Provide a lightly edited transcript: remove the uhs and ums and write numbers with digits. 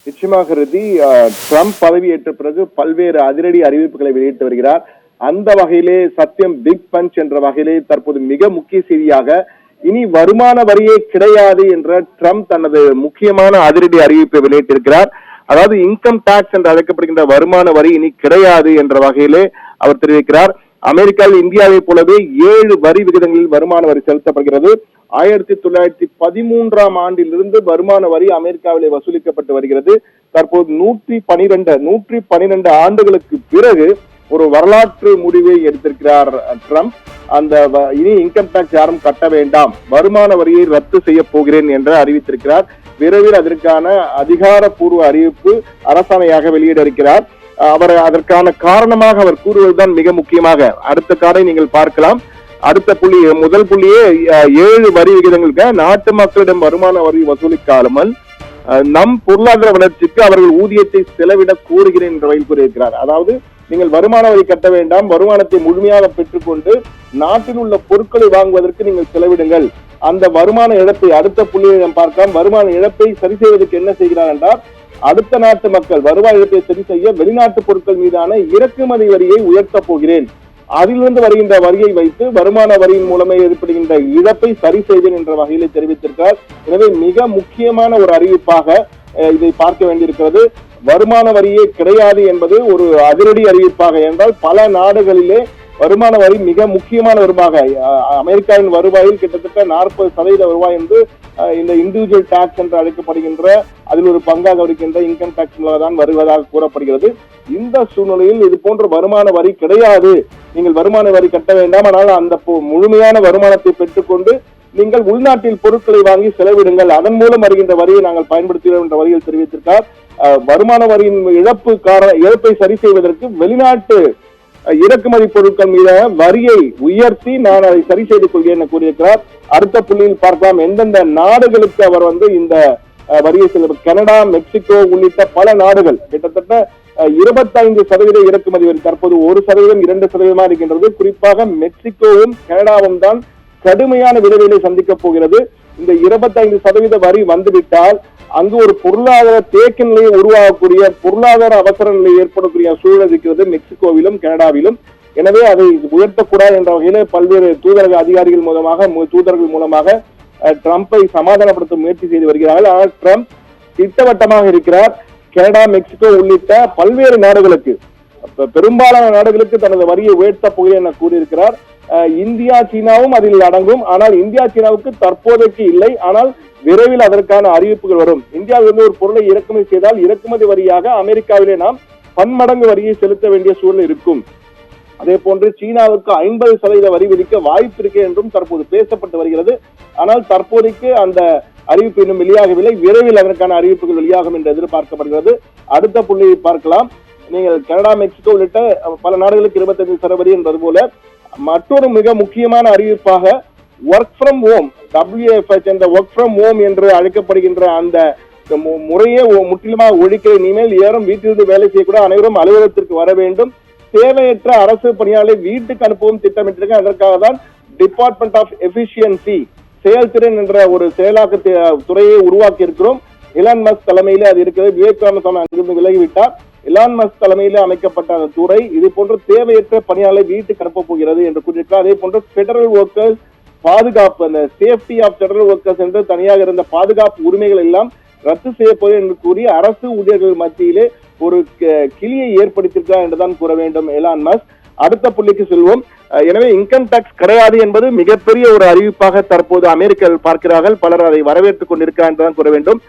நிச்சயமாக ரிதி, ட்ரம்ப் பதவியேற்ற பிறகு பல்வேறு அதிரடி அறிவிப்புகளை வெளியிட்டு வருகிறார். அந்த வகையிலே சத்தியம் பிக் பஞ்ச் என்ற வகையிலே தற்போது மிக முக்கிய செய்தியாக இனி வருமான வரியே கிடையாது என்ற ட்ரம்ப் தனது முக்கியமான அதிரடி அறிவிப்பை வெளியிட்டிருக்கிறார். அதாவது இன்கம் டாக்ஸ் என்று அழைக்கப்படுகின்ற வருமான வரி இனி கிடையாது என்ற வகையிலே அவர் தெரிவிக்கிறார். அமெரிக்காவில் இந்தியாவை போலவே 7 வரி விகிதங்களில் வருமான வரி செலுத்தப்படுகிறது. 1913ஆம் ஆண்டிலிருந்து வருமான வரி அமெரிக்காவிலே வசூலிக்கப்பட்டு வருகிறது. தற்போது 112 ஆண்டுகளுக்கு பிறகு ஒரு வரலாற்று முடிவை எடுத்திருக்கிறார் ட்ரம்ப். அந்த இனி இன்கம் டாக்ஸ் யாரும் கட்ட வேண்டாம், வருமான வரியை ரத்து செய்ய போகிறேன் என்று அறிவித்திருக்கிறார். விரைவில் அதற்கான அதிகாரப்பூர்வ அறிவிப்பு அரசாணையாக வெளியிட இருக்கிறார். அவர் அதற்கான காரணமாக அவர் கூறுவதுதான் மிக முக்கியமாக. அடுத்த காரை நீங்கள் பார்க்கலாம். அடுத்த புள்ளி, முதல் புள்ளியே 7 வரி விகிதங்களுக்கு நாட்டு மக்களிடம் வருமான வரி வசூலிக்காமல் நம் பொருளாதார வளர்ச்சிக்கு அவர்கள் ஊதியத்தை செலவிட கோருகிறேன் என்ற வகையில் கூறியிருக்கிறார். அதாவது நீங்கள் வருமான வரி கட்ட வேண்டாம், வருமானத்தை முழுமையாக பெற்றுக்கொண்டு நாட்டில் உள்ள பொருட்களை வாங்குவதற்கு நீங்கள் செலவிடுங்கள். அந்த வருமான இழப்பை, அடுத்த புள்ளியை நாம் பார்க்கலாம். வருமான இழப்பை சரி செய்வதற்கு என்ன செய்கிறார் என்றால், அடுத்த நாட்டு மக்கள் வருவாய் இழப்பை சரி செய்ய வெளிநாட்டு பொருட்கள் மீதான இறக்குமதி வரியை உயர்த்தப் போகிறேன், அதிலிருந்து வருகின்ற வரியை வைத்து வருமான வரியின் மூலமே ஏற்படுகின்ற இழப்பை சரி செய்தேன் என்ற வகையிலே தெரிவித்திருக்கிறார். எனவே மிக முக்கியமான ஒரு அறிவிப்பாக இதை பார்க்க வேண்டியிருக்கிறது. வருமான வரியே கிடையாது என்பது ஒரு அதிரடி அறிவிப்பாக. என்றால் பல நாடுகளிலே வருமான வரி மிக முக்கியமான வருவாக, அமெரிக்காவின் வருவாயில் கிட்டத்தட்ட 40% வருவாய் என்று இந்த இண்டிவிஜுவல் டாக்ஸ் என்று அழைக்கப்படுகின்ற அதில் ஒரு பங்காக இருக்கின்ற இன்கம் டாக்ஸ் தான் வருவதாக கூறப்படுகிறது. இந்த சூழ்நிலையில் இது போன்ற வருமான வரி கிடையாது, நீங்கள் வருமான வரி கட்ட வேண்டாம், ஆனால் அந்த முழுமையான வருமானத்தை பெற்றுக்கொண்டு நீங்கள் உள்நாட்டில் பொருட்களை வாங்கி செலவிடுங்கள், அதன் மூலம் வருகின்ற வரியை நாங்கள் பயன்படுத்துகிறோம் என்ற வரியில் தெரிவித்திருக்கார். வருமான வரியின் இழப்பை சரி செய்வதற்கு வெளிநாட்டு இறக்குமதி பொருட்கள் மீது வரியை உயர்த்தி நான் அதை சரி செய்து கொள்கிறேன் என கூறியிருக்கிறார். அடுத்த புள்ளியில் பார்க்கலாம் எந்தெந்த நாடுகளுக்கு அவர் இந்த வரியை செலுத்த. கனடா, மெக்சிகோ உள்ளிட்ட பல நாடுகள் கிட்டத்தட்ட 25% இறக்குமதி வரி, தற்போது 1%, 2% இருக்கின்றது. குறிப்பாக மெக்சிகோவும் கனடாவும் தான் கடுமையான விளைவுகளை சந்திக்க போகிறது. இந்த 25% வரி வந்துவிட்டால் அங்கு ஒரு பொருளாதார தேக்க நிலையை உருவாகக்கூடிய, பொருளாதார அவசர நிலை ஏற்படக்கூடிய சூழல் இருக்கிறது மெக்சிகோவிலும் கனடாவிலும். எனவே அதை உயர்த்தக்கூடாது என்ற வகையில பல்வேறு தூதர்கள் மூலமாக ட்ரம்பை சமாதானப்படுத்த முயற்சி செய்து வருகிறார்கள். ஆனால் ட்ரம்ப் திட்டவட்டமாக இருக்கிறார். கனடா, மெக்சிகோ உள்ளிட்ட பல்வேறு நாடுகளுக்கு, பெரும்பாலான நாடுகளுக்கு தனது வரியை உயர்த்த போகிறேன் என கூறியிருக்கிறார். இந்தியா, சீனாவும் அதில் அடங்கும். ஆனால் இந்தியா, சீனாவுக்கு தற்போதைக்கு இல்லை, ஆனால் விரைவில் அதற்கான அறிவிப்புகள் வரும். இந்தியாவிலிருந்து ஒரு பொருளை இறக்குமதி செய்தால் இறக்குமதி வரியாக அமெரிக்காவிலே நாம் பன்மடங்கு வரியை செலுத்த வேண்டிய சூழல் இருக்கும். அதே போன்று சீனாவுக்கு 50% வரி விதிக்க வாய்ப்பு இருக்கு என்றும் தற்போது பேசப்பட்டு வருகிறது. ஆனால் தற்போதைக்கு அந்த அறிவிப்பு இன்னும் வெளியாகவில்லை. விரைவில் அதற்கான அறிவிப்புகள் வெளியாகும் என்று எதிர்பார்க்கப்படுகிறது. அடுத்த புள்ளியை பார்க்கலாம். நீங்கள் கனடா, மெக்சிகோ உள்ளிட்ட பல நாடுகளுக்கு 25% வரி என்பது போல மற்றொரு மிக முக்கியமான அறிவிப்பாக ஒர்க் ஃப்ரம் ஹோம், WFH என்ற ஒர்க் ஃப்ரம் ஹோம் என்று அழைக்கப்படுகின்ற அந்த முறையே முற்றிலுமாக ஒழிக்கிற. இனிமேல் யாரும் வீட்டிலிருந்து வேலை செய்யக்கூட, அனைவரும் அலுவலகத்திற்கு வர வேண்டும். தேவையற்ற அரசு பணியாளரை வீட்டுக்கு அனுப்பவும் திட்டமிட்டிருக்க. அதற்காக தான் டிபார்ட்மெண்ட் ஆஃப் எஃபிஷியன்சி, செயல்திறன் என்ற ஒரு செயலாக்க துறையை உருவாக்கி இருக்கிறோம். எலான் மஸ்க் தலைமையில அது இருக்கிறது. விவேக் ராமசாமி அங்கிருந்து விலகிவிட்டார். எலான் மஸ்க் தலைமையில அமைக்கப்பட்ட அந்த துறை இது போன்ற தேவையற்ற பணியாளரை வீட்டுக்கு அனுப்ப போகிறது என்று கூறியிருக்கிறார். அதே போன்று பெடரல் ஒர்க்கர்ஸ் பாதுகாப்பு, அந்த சேஃப்டி ஆஃப் பெடரல் ஒர்க்கர்ஸ் என்று தனியாக இருந்த பாதுகாப்பு உரிமைகள் எல்லாம் ரத்து செய்யப்போது என்று கூறி அரசு ஊழியர்கள் மத்தியிலே ஒரு கிளியை ஏற்படுத்தியிருக்கிறார் என்றுதான் கூற வேண்டும் எலான் மஸ்க். அடுத்த புள்ளிக்கு செல்வோம். எனவே இன்கம் டாக்ஸ் கிடையாது என்பது மிகப்பெரிய ஒரு அறிவிப்பாக தற்போது அமெரிக்கர்கள் பார்க்கிறார்கள். பலர் அதை வரவேற்றுக் கொண்டிருக்கிறார் என்றுதான் கூற வேண்டும்.